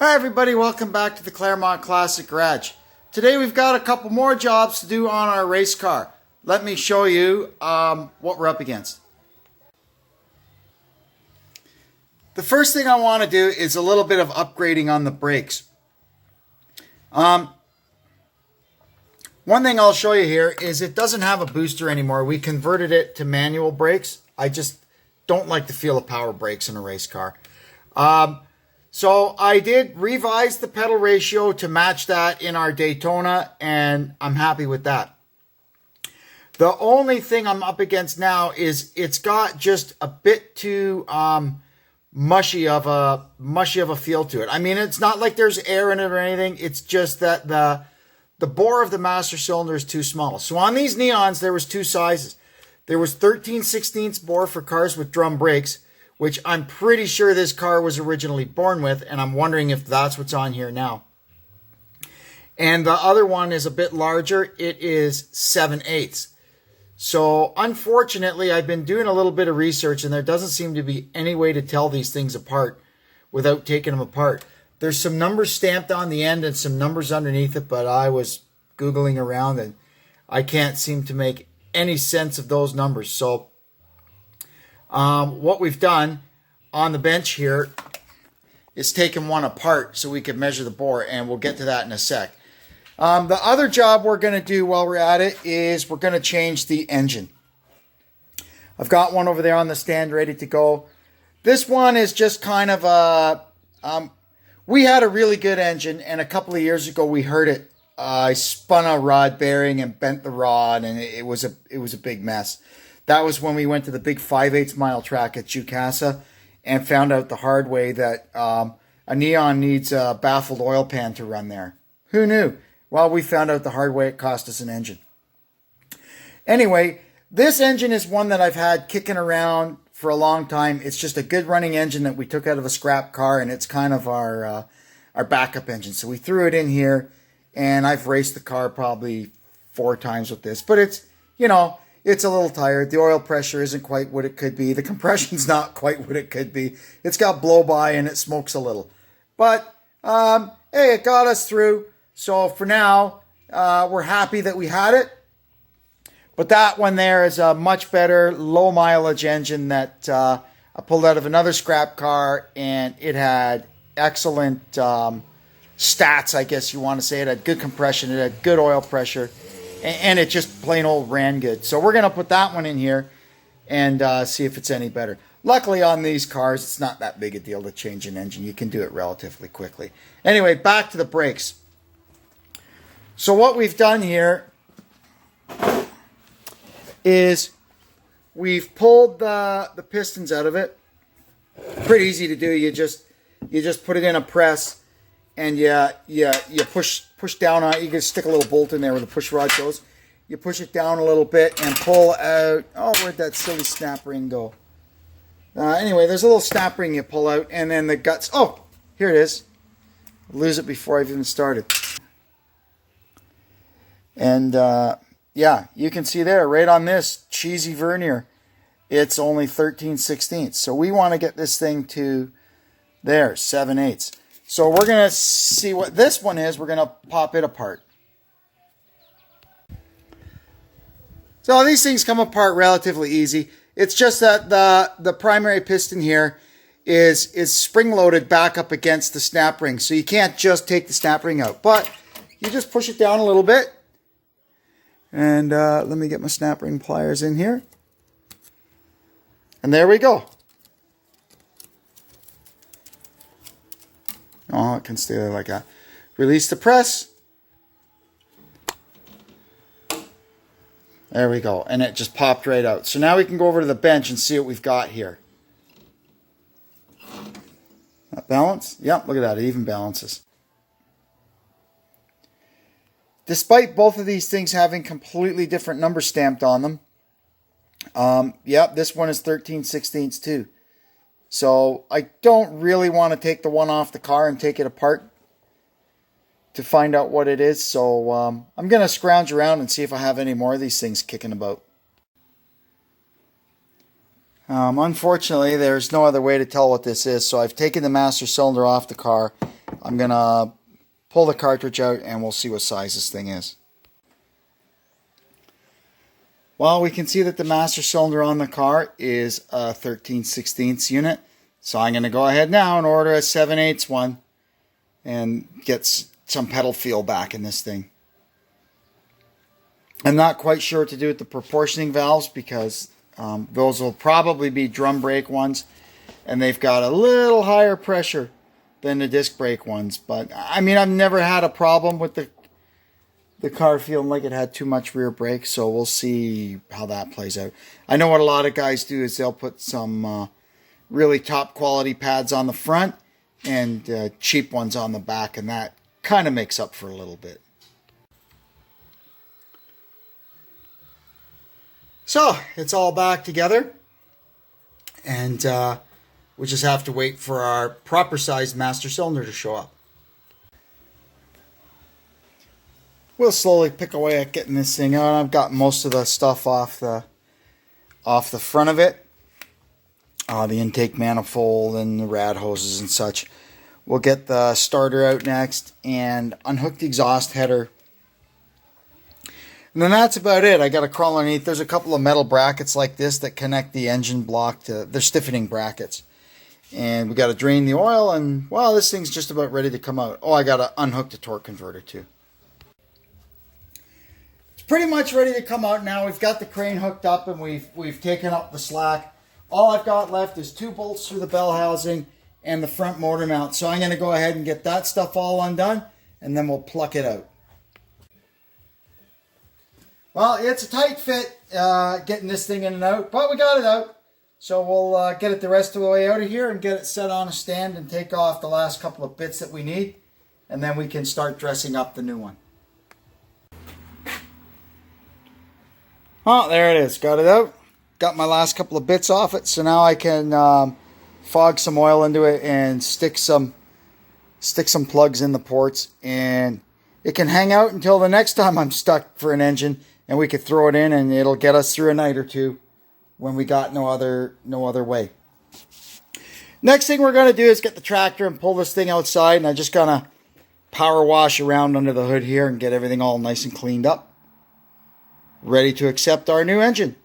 Hi everybody, welcome back to the Claremont Classic Garage. Today we've got a couple more jobs to do on our race car. Let me show you what we're up against. The first thing I want to do is a little bit of upgrading on the brakes. One thing I'll show you here is it doesn't have a booster anymore. We converted it to manual brakes. I just don't like the feel of power brakes in a race car. So I did revise the pedal ratio to match that in our Daytona, and I'm happy with that. The only thing I'm up against now is it's got just a bit too mushy of a feel to it. I mean, it's not like there's air in it or anything. It's just that the bore of the master cylinder is too small. So on these Neons, there was two sizes. There was 13/16 bore for cars with drum brakes, which I'm pretty sure this car was originally born with, and I'm wondering if that's what's on here now. And the other one is a bit larger. It is 7/8. So unfortunately, I've been doing a little bit of research, and there doesn't seem to be any way to tell these things apart without taking them apart. There's some numbers stamped on the end and some numbers underneath it, but I was Googling around, and I can't seem to make any sense of those numbers. So what we've done on the bench here is taken one apart so we can measure the bore, and we'll get to that in a sec. The other job we're going to do while we're at it is we're going to change the engine. I've got one over there on the stand ready to go. This one is just kind of a... we had a really good engine, and a couple of years ago we hurt it. I spun a rod bearing and bent the rod, and it was a big mess. That was when we went to the big 5/8 mile track at Jukasa and found out the hard way that a Neon needs a baffled oil pan to run there. Who knew? Well, we found out the hard way. It cost us an engine. Anyway, this engine is one that I've had kicking around for a long time. It's just a good running engine that we took out of a scrap car, and it's kind of our backup engine. So we threw it in here, and I've raced the car probably 4 times with this. But it's, it's a little tired. The oil pressure isn't quite what it could be. The compression's not quite what it could be. It's got blow-by and it smokes a little. But, hey, it got us through. So for now, we're happy that we had it. But that one there is a much better low-mileage engine that I pulled out of another scrap car, and it had excellent stats, I guess you want to say. It had good compression. It had good oil pressure. And it just plain old ran good. So we're going to put that one in here and see if it's any better. Luckily on these cars, it's not that big a deal to change an engine. You can do it relatively quickly. Anyway, back to the brakes. So what we've done here is we've pulled the pistons out of it. Pretty easy to do. You just put it in a press, and you push down on it. You can stick a little bolt in there where the push rod goes. You push it down a little bit and pull out. Oh, where'd that silly snap ring go? Anyway, there's a little snap ring you pull out, and then the guts. Oh, here it is. I'll lose it before I've even started. And yeah, you can see there, right on this cheesy vernier, it's only 13/16. So we want to get this thing to there, 7/8. So we're going to see what this one is. We're going to pop it apart. So these things come apart relatively easy. It's just that the primary piston here is spring-loaded back up against the snap ring. So you can't just take the snap ring out. But you just push it down a little bit. And let me get my snap ring pliers in here. And there we go. Oh, it can stay there like that. Release the press. There we go. And it just popped right out. So now we can go over to the bench and see what we've got here. That balance? Yep, look at that. It even balances. Despite both of these things having completely different numbers stamped on them, yep, this one is 13/16 too. So I don't really want to take the one off the car and take it apart to find out what it is. So I'm going to scrounge around and see if I have any more of these things kicking about. Unfortunately, there's no other way to tell what this is. So I've taken the master cylinder off the car I'm going to pull the cartridge out and we'll see what size this thing is. Well, we can see that the master cylinder on the car is a 13/16 unit. So I'm going to go ahead now and order a 7/8 one and get some pedal feel back in this thing. I'm not quite sure what to do with the proportioning valves because those will probably be drum brake ones, and they've got a little higher pressure than the disc brake ones. But I mean, I've never had a problem with the car feeling like it had too much rear brake, so we'll see how that plays out. I know what a lot of guys do is they'll put some really top quality pads on the front and cheap ones on the back, and that kind of makes up for a little bit. So it's all back together, and we just have to wait for our proper sized master cylinder to show up. We'll slowly pick away at getting this thing out. I've got most of the stuff off the front of it, the intake manifold and the rad hoses and such. We'll get the starter out next and unhook the exhaust header. And then that's about it. I got to crawl underneath. There's a couple of metal brackets like this that connect the engine block to, they're stiffening brackets. And we got to drain the oil, and well, this thing's just about ready to come out. Oh, I got to unhook the torque converter too. It's pretty much ready to come out now. We've got the crane hooked up and we've taken up the slack. All I've got left is 2 bolts through the bell housing and the front motor mount. So I'm going to go ahead and get that stuff all undone, and then we'll pluck it out. Well, it's a tight fit getting this thing in and out, but we got it out. So we'll get it the rest of the way out of here and get it set on a stand and take off the last couple of bits that we need. And then we can start dressing up the new one. Oh, there it is. Got it out. Got my last couple of bits off it. So now I can fog some oil into it and stick some plugs in the ports. And it can hang out until the next time I'm stuck for an engine. And we could throw it in and it'll get us through a night or two when we got no other way. Next thing we're going to do is get the tractor and pull this thing outside. And I'm just going to power wash around under the hood here and get everything all nice and cleaned up. Ready to accept our new engine.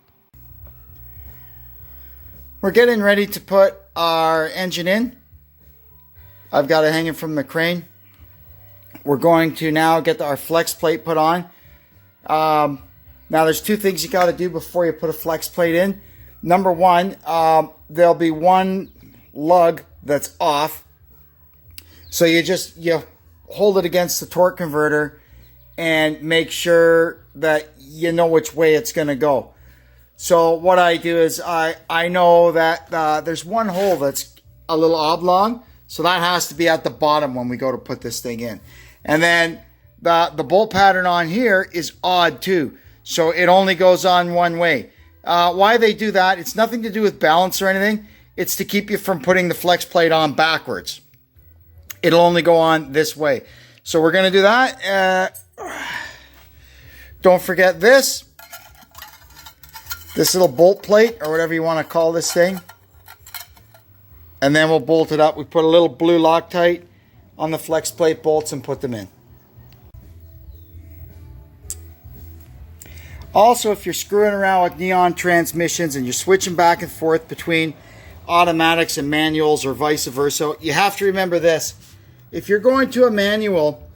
We're getting ready to put our engine in. I've got it hanging from the crane. We're going to now get our flex plate put on. Now there's 2 things you got to do before you put a flex plate in. Number 1, there'll be one lug that's off. So you hold it against the torque converter and make sure that you know which way it's going to go. So what I do is I know that there's one hole that's a little oblong. So that has to be at the bottom when we go to put this thing in. And then the bolt pattern on here is odd too. So it only goes on one way. Why they do that, it's nothing to do with balance or anything. It's to keep you from putting the flex plate on backwards. It'll only go on this way. So we're going to do that. Don't forget this little bolt plate, or whatever you want to call this thing. And then we'll bolt it up. We put a little blue Loctite on the flex plate bolts and put them in. Also, if you're screwing around with neon transmissions and you're switching back and forth between automatics and manuals or vice versa, you have to remember this. If you're going to a manual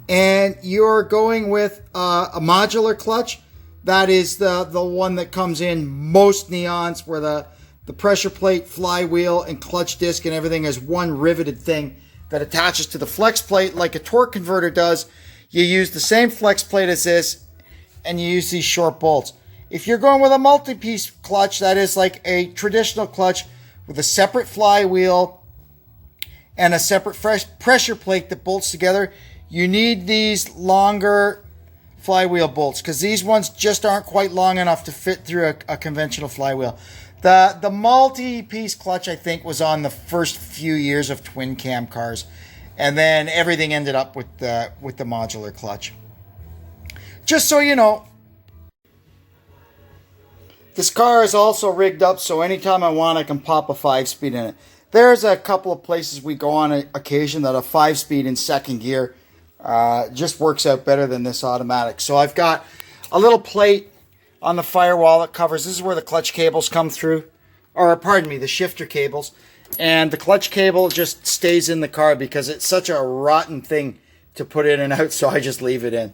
and you're going with a modular clutch, that is the one that comes in most neons, where the pressure plate, flywheel, and clutch disc and everything is one riveted thing that attaches to the flex plate like a torque converter does. You use the same flex plate as this, and you use these short bolts. If you're going with a multi-piece clutch, that is like a traditional clutch with a separate flywheel and a separate pressure plate that bolts together, you need these longer flywheel bolts, because these ones just aren't quite long enough to fit through a conventional flywheel. The multi-piece clutch, I think, was on the first few years of twin cam cars, and then everything ended up with the modular clutch. Just so you know. This car is also rigged up so anytime I want, I can pop a 5-speed in it. There's a couple of places we go on occasion that a 5-speed in second gear just works out better than this automatic. So I've got a little plate on the firewall that covers, this is where the clutch cables come through, or pardon me, the shifter cables. And the clutch cable just stays in the car because it's such a rotten thing to put in and out, so I just leave it in.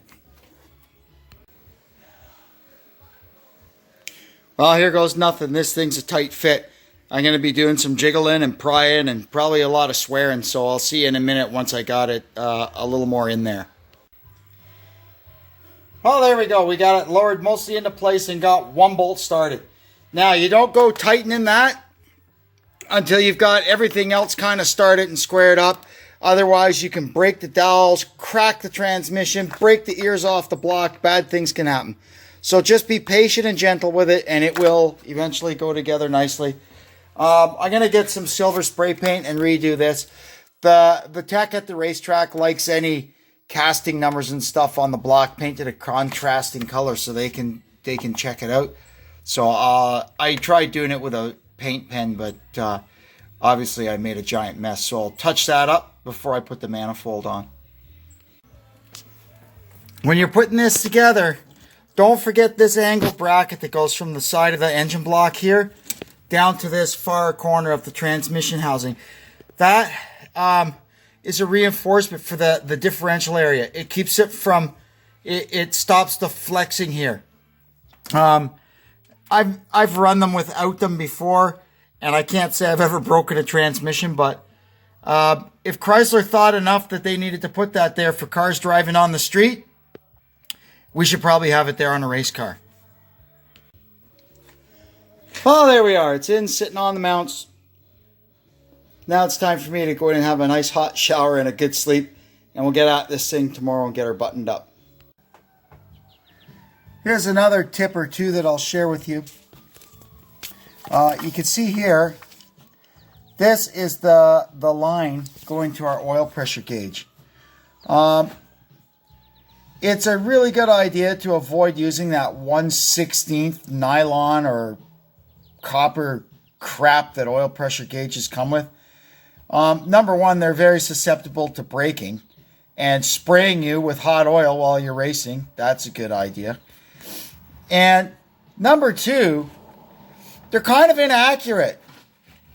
Well, here goes nothing. This thing's a tight fit. I'm going to be doing some jiggling and prying and probably a lot of swearing, so I'll see you in a minute once I got it a little more in there. Well, there we go. We got it lowered mostly into place and got one bolt started. Now, you don't go tightening that until you've got everything else kind of started and squared up. Otherwise, you can break the dowels, crack the transmission, break the ears off the block. Bad things can happen. So just be patient and gentle with it, and it will eventually go together nicely. I'm going to get some silver spray paint and redo this. The tech at the racetrack likes any casting numbers and stuff on the block painted a contrasting color so they can check it out. So I tried doing it with a paint pen, but obviously I made a giant mess. So I'll touch that up before I put the manifold on. When you're putting this together, don't forget this angle bracket that goes from the side of the engine block here down to this far corner of the transmission housing. That is a reinforcement for the differential area. It keeps it from, it stops the flexing here. I've run them without them before, and I can't say I've ever broken a transmission, but if Chrysler thought enough that they needed to put that there for cars driving on the street, we should probably have it there on a race car. Well, there we are. It's in, sitting on the mounts. Now it's time for me to go in and have a nice hot shower and a good sleep, and we'll get at this thing tomorrow and get her buttoned up. Here's another tip or two that I'll share with you. You can see here, this is the line going to our oil pressure gauge. It's a really good idea to avoid using that 1/16 nylon or copper crap that oil pressure gauges come with. Number one, they're very susceptible to breaking, and spraying you with hot oil while you're racing, that's a good idea. And number two, they're kind of inaccurate.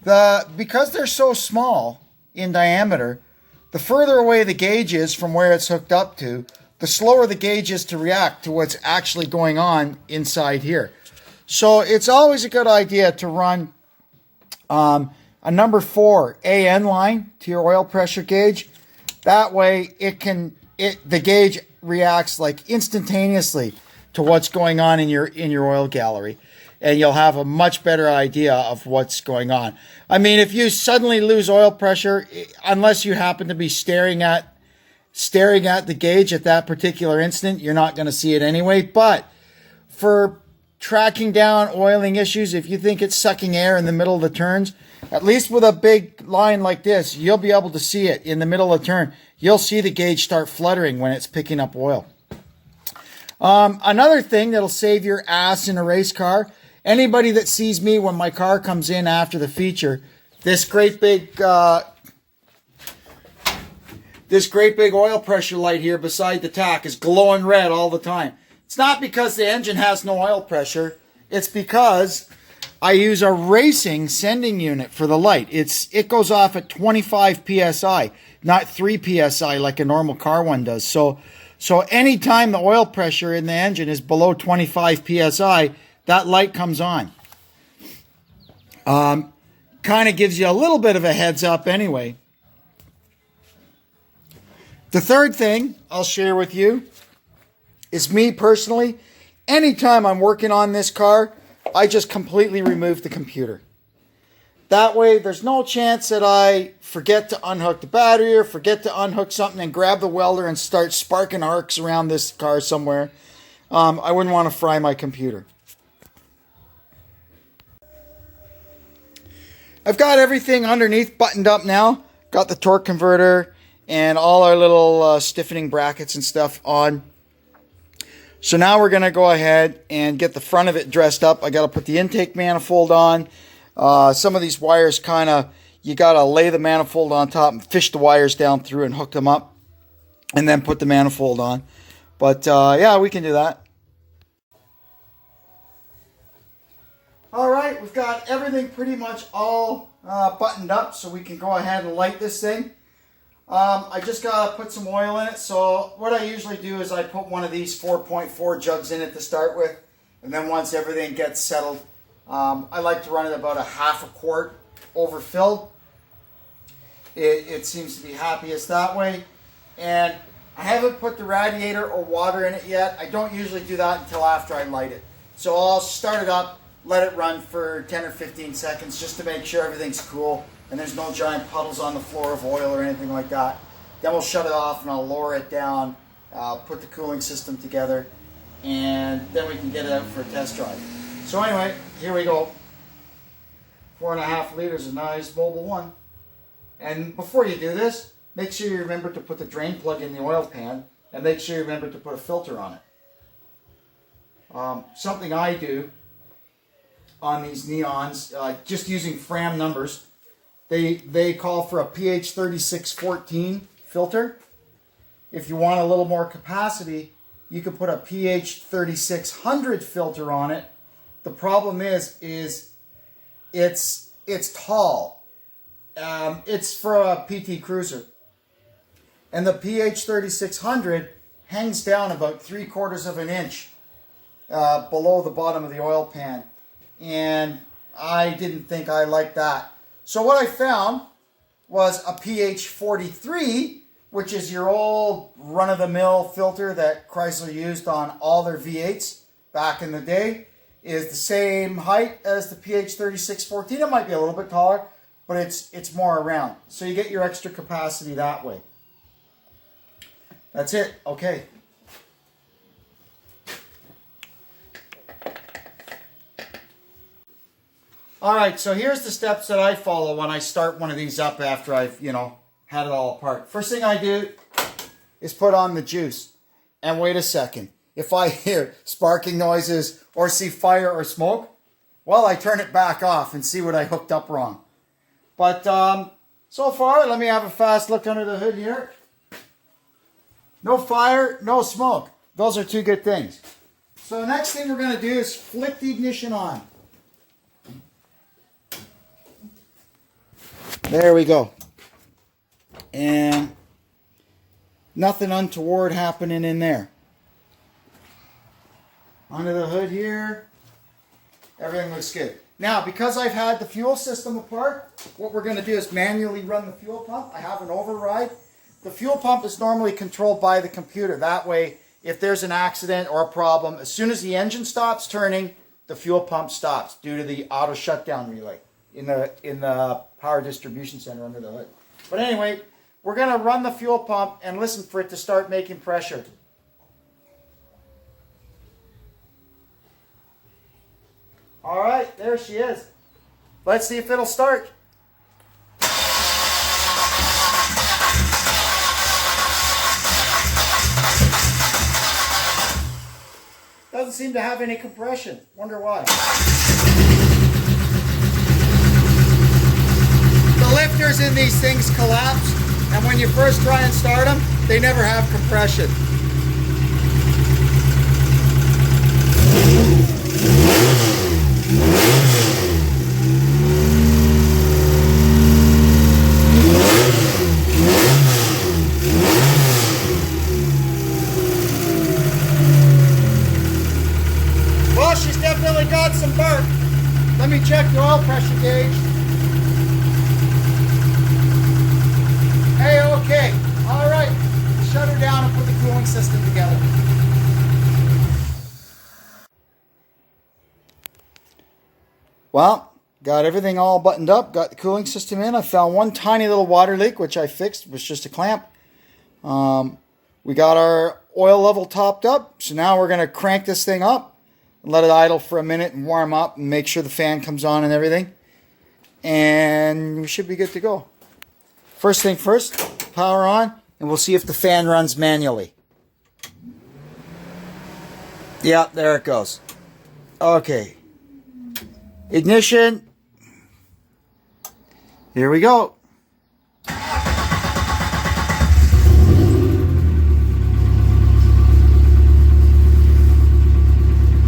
Because they're so small in diameter, the further away the gauge is from where it's hooked up to, the slower the gauge is to react to what's actually going on inside here. So it's always a good idea to run a number 4 AN line to your oil pressure gauge. That way the gauge reacts like instantaneously to what's going on in your oil gallery, and you'll have a much better idea of what's going on. I mean, if you suddenly lose oil pressure, unless you happen to be staring at the gauge at that particular instant, you're not going to see it anyway. But for tracking down oiling issues, if you think it's sucking air in the middle of the turns, at least with a big line like this, you'll be able to see it in the middle of the turn. You'll see the gauge start fluttering when it's picking up oil. Another thing that'll save your ass in a race car, anybody that sees me when my car comes in after the feature, this great big oil pressure light here beside the tach is glowing red all the time. It's not because the engine has no oil pressure. It's because I use a racing sending unit for the light. It goes off at 25 psi, not 3 psi like a normal car one does. So anytime the oil pressure in the engine is below 25 psi, that light comes on. Kind of gives you a little bit of a heads up anyway. The third thing I'll share with you is me personally. Anytime I'm working on this car, I just completely remove the computer. That way, there's no chance that I forget to unhook the battery or forget to unhook something and grab the welder and start sparking arcs around this car somewhere. I wouldn't want to fry my computer. I've got everything underneath buttoned up now. Got the torque converter and all our little stiffening brackets and stuff on. So now we're going to go ahead and get the front of it dressed up. I got to put the intake manifold on. Some of these wires kind of, you got to lay the manifold on top and fish the wires down through and hook them up and then put the manifold on. But yeah, we can do that. All right, we've got everything pretty much all buttoned up, so we can go ahead and light this thing. I just got to put some oil in it. So what I usually do is I put one of these 4.4 jugs in it to start with. And then once everything gets settled, I like to run it about a half a quart overfilled. It seems to be happiest that way. And I haven't put the radiator or water in it yet. I don't usually do that until after I light it. So I'll start it up, let it run for 10 or 15 seconds just to make sure everything's cool and there's no giant puddles on the floor of oil or anything like that. Then we'll shut it off and I'll lower it down, put the cooling system together, and then we can get it out for a test drive. So anyway, here we go. 4.5 liters of nice mobile one. And before you do this, make sure you remember to put the drain plug in the oil pan, and make sure you remember to put a filter on it. Something I do on these neons, just using Fram numbers, they call for a pH 3614 filter. If you want a little more capacity, you can put a pH 3600 filter on it. The problem is it's tall. It's for a PT Cruiser. And the pH 3600 hangs down about 3/4 of an inch below the bottom of the oil pan. And I didn't think I liked that. So what I found was a pH 43, which is your old run-of-the-mill filter that Chrysler used on all their V8s back in the day. Is the same height as the pH 3614. It might be a little bit taller, but it's more around. So you get your extra capacity that way. That's it. Okay. All right, so here's the steps that I follow when I start one of these up after I've, had it all apart. First thing I do is put on the juice. And wait a second. If I hear sparking noises or see fire or smoke, well, I turn it back off and see what I hooked up wrong. But so far, let me have a fast look under the hood here. No fire, no smoke. Those are two good things. So the next thing we're going to do is flick the ignition on. There we go. And nothing untoward happening in there. Under the hood here, everything looks good. Now, because I've had the fuel system apart, what we're going to do is manually run the fuel pump. I have an override. The fuel pump is normally controlled by the computer. That way, if there's an accident or a problem, as soon as the engine stops turning, the fuel pump stops due to the auto shutdown relay in the power distribution center under the hood. But anyway, we're going to run the fuel pump and listen for it to start making pressure. All right, there she is. Let's see if it'll start. Doesn't seem to have any compression. Wonder why. The lifters in these things collapse, and when you first try and start them, they never have compression. Well, she's definitely got some burp. Let me check the oil pressure gauge. Hey, okay. All right. Shut her down and put the cooling system together. Well, got everything all buttoned up, got the cooling system in. I found one tiny little water leak, which I fixed. It was just a clamp. We got our oil level topped up. So now we're going to crank this thing up and let it idle for a minute and warm up and make sure the fan comes on and everything. And we should be good to go. First thing first, power on, and we'll see if the fan runs manually. Yeah, there it goes. Okay. Ignition Here we go.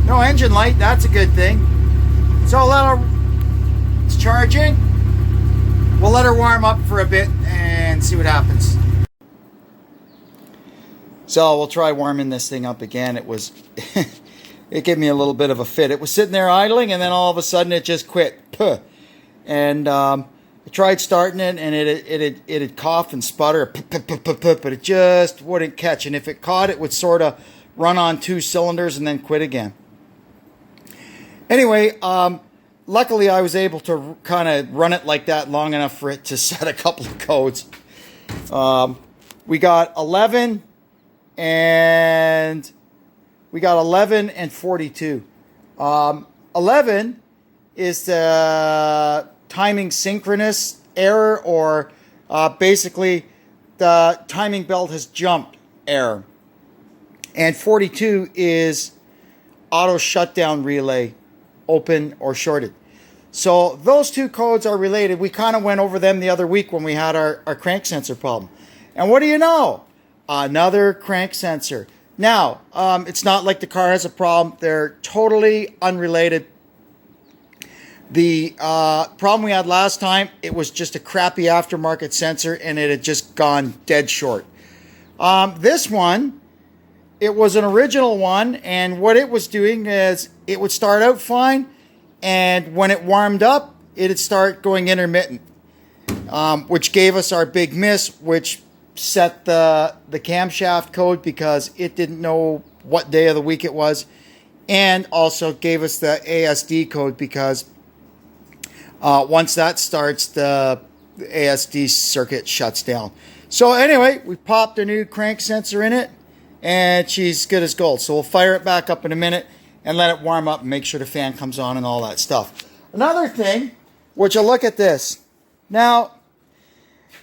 No engine light, that's a good thing. So it's charging. We'll let her warm up for a bit and see what happens. So we'll try warming this thing up again. It was, it gave me a little bit of a fit. It was sitting there idling and then all of a sudden it just quit. Puh. And I tried starting it and it'd cough and sputter, but it just wouldn't catch. And if it caught, it would sort of run on 2 cylinders and then quit again. Anyway, luckily I was able to kind of run it like that long enough for it to set a couple of codes. We got 11 and 42. 11 is the timing synchronous error, or basically the timing belt has jumped error. And 42 is auto shutdown relay, open or shorted. So those 2 codes are related. We kind of went over them the other week when we had our crank sensor problem. And what do you know? Another crank sensor. Now, it's not like the car has a problem. They're totally unrelated. The problem we had last time, it was just a crappy aftermarket sensor and it had just gone dead short. This one, it was an original one, and what it was doing is it would start out fine, and when it warmed up, it'd start going intermittent, which gave us our big miss, which set the camshaft code because it didn't know what day of the week it was, and also gave us the ASD code because once that starts, the ASD circuit shuts down. So anyway, we popped a new crank sensor in it, and she's good as gold. So we'll fire it back up in a minute and let it warm up and make sure the fan comes on and all that stuff. Another thing, would you look at this? Now,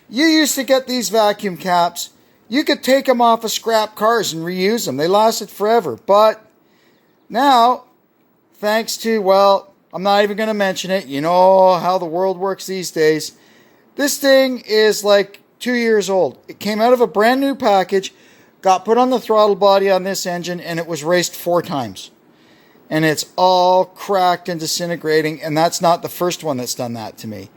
you used to get these vacuum caps. You could take them off of scrap cars and reuse them. They lasted forever. But now, thanks to, well, I'm not even going to mention it. You know how the world works these days. This thing is like 2 years old. It came out of a brand new package, got put on the throttle body on this engine, and it was raced 4 times. And it's all cracked and disintegrating, and that's not the first one that's done that to me.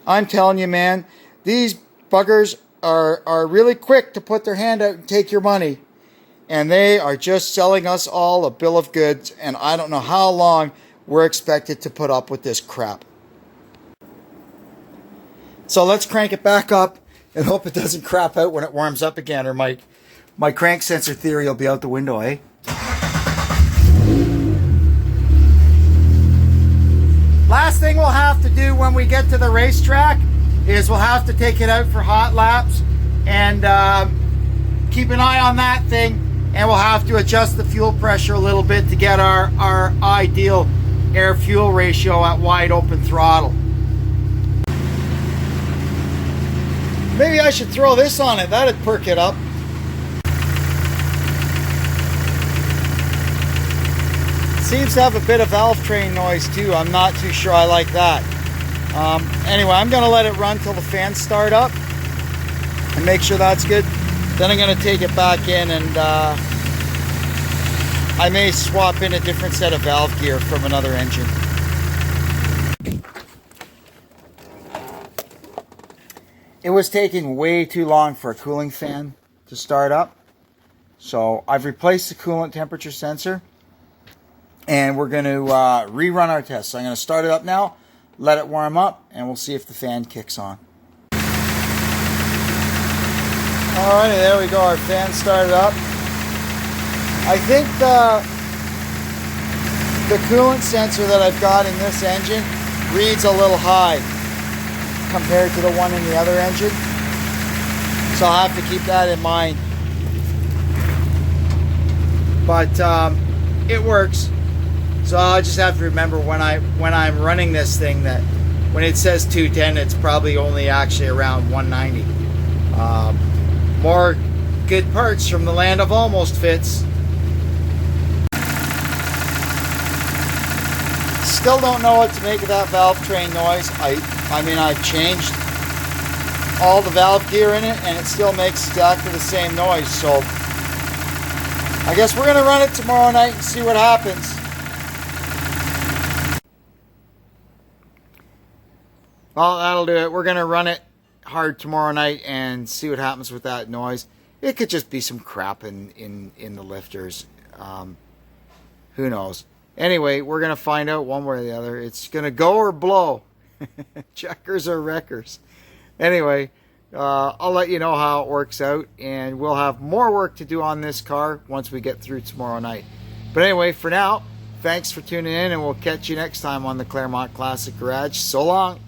I'm telling you, man, these buggers are really quick to put their hand out and take your money. And they are just selling us all a bill of goods, and I don't know how long we're expected to put up with this crap. So let's crank it back up and hope it doesn't crap out when it warms up again, or my crank sensor theory will be out the window, eh? Last thing we'll have to do when we get to the racetrack is we'll have to take it out for hot laps and keep an eye on that thing, and we'll have to adjust the fuel pressure a little bit to get our ideal air-fuel ratio at wide open throttle. Maybe I should throw this on it. That'd perk it up. Seems to have a bit of valve train noise too. I'm not too sure I like that. Anyway, I'm going to let it run till the fans start up and make sure that's good. Then I'm going to take it back in, and I may swap in a different set of valve gear from another engine. It was taking way too long for a cooling fan to start up. So I've replaced the coolant temperature sensor, and we're going to rerun our test. So I'm going to start it up now, let it warm up, and we'll see if the fan kicks on. Alrighty, there we go. Our fan started up. I think the coolant sensor that I've got in this engine reads a little high compared to the one in the other engine. So I'll have to keep that in mind. But it works. So I just have to remember when I'm running this thing that when it says 210, it's probably only actually around 190. More good parts from the land of almost fits. Still don't know what to make of that valve train noise. I mean, I've changed all the valve gear in it, and it still makes exactly the same noise. So I guess we're going to run it tomorrow night and see what happens. Well, that'll do it. We're going to run it hard tomorrow night and see what happens with that noise. It could just be some crap in the lifters. Who knows? Anyway, we're going to find out one way or the other. It's going to go or blow. Checkers or wreckers. Anyway, I'll let you know how it works out, and we'll have more work to do on this car once we get through tomorrow night. But anyway, for now, thanks for tuning in, and we'll catch you next time on the Claremont Classic Garage. So long.